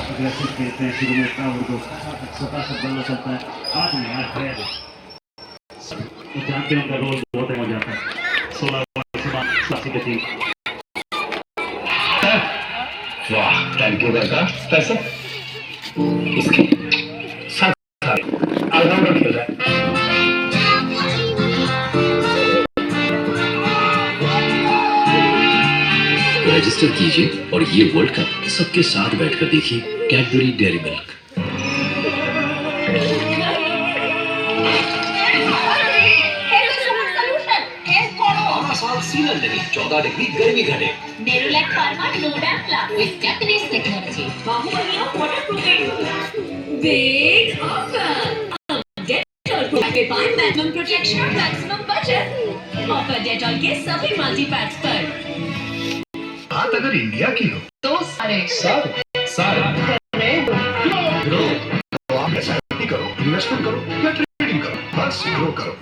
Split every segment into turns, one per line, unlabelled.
Aggressive खेलते हैं शुरू में इतना उनको सतासत बल्ला चलता है। आज नहीं आज है तो जानते हैं उनका रोल बहुत हो जाता है। 16 के थी।
वाह थैंक यू बेटा पैसा इसके साथ ऑलराउंडर खेल रहा है।
रजिस्टर कीजिए और ये वर्ल्ड कप सबके साथ बैठकर देखिए कैडबरी डेयरी मिल्क। सीजन लगी 14 डिग्री गर्मी घटे
Nerolac Pharma No Damp Plus with Japanese technology. बाहुबलियों waterproofing. Big offer. Dettol के पास maximum protection और maximum budget. Offer Dettol के सभी multi packs पर।
बात अगर इंडिया की हो
तो सारे
ग्रो तो आप एसआईपी करो, इन्वेस्टमेंट करो या ट्रेडिंग करो, बस ग्रो करो।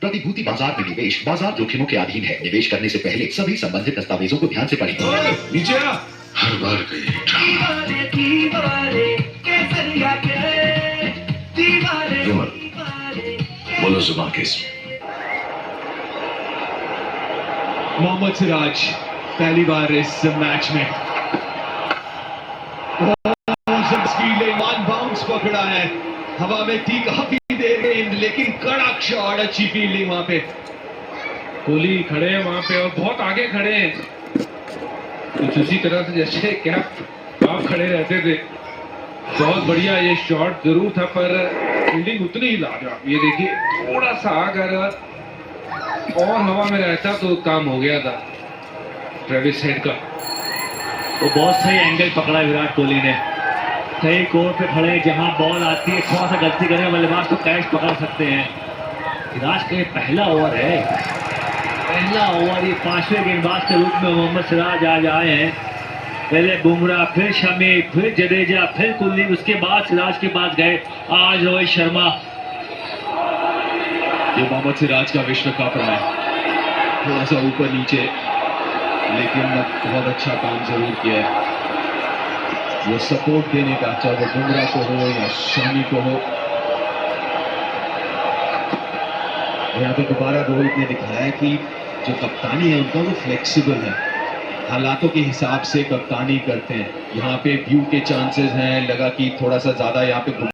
प्रतिभूति बाजार में निवेश बाजार जोखिमों के अधीन है। निवेश करने से पहले सभी संबंधित दस्तावेजों को ध्यान से पढ़ें।
नीचे आ।
हर बार बोलो जुमा केस
मोहम्मद सिराज पहली बार इस मैच में वन बाउंस पकड़ा है, हवा में थी काफी देर गेंद लेकिन कड़क शॉट, अच्छी फील्डिंग वहां पे। कोहली खड़े हैं वहां पे और बहुत आगे खड़े हैं, कुछ उसी तरह से जैसे कैप आप खड़े रहते थे। बहुत बढ़िया ये शॉट जरूर था पर फील्डिंग उतनी ही लाजवाब। ये देखिए थोड़ा सा अगर और हवा में रहता तो काम हो गया था ट्रेविस हेड का।
वो बहुत सही एंगल पकड़ा विराट कोहली ने, सही कोर्ट पे खड़े जहां बॉल आती है, थोड़ा सा गलती करें बल्लेबाज तो कैच पकड़ सकते हैं। सिराज का ये पहला ओवर है, पहला ओवर, ये 5वें गेंदबाज के रूप में मोहम्मद सिराज आज आए हैं। पहले बुमराह, फिर शमी, फिर जडेजा, फिर कुलदीप, उसके बाद सिराज के पास गए आज रोहित शर्मा।
ये मोहम्मद सिराज का विश्व कप रहा है, थोड़ा सा ऊपर नीचे लेकिन बहुत अच्छा काम जरूर किया है। वो सपोर्ट देने का, चाहे वो बुमराह को हो या शमी को हो। यहाँ पे दोबारा रोहित ने दिखाया कि जो कप्तानी है उनका वो फ्लेक्सिबल है, हालातों के हिसाब से कप्तानी करते हैं। यहाँ पे व्यू के चांसेस हैं, लगा कि थोड़ा सा ज्यादा यहाँ पे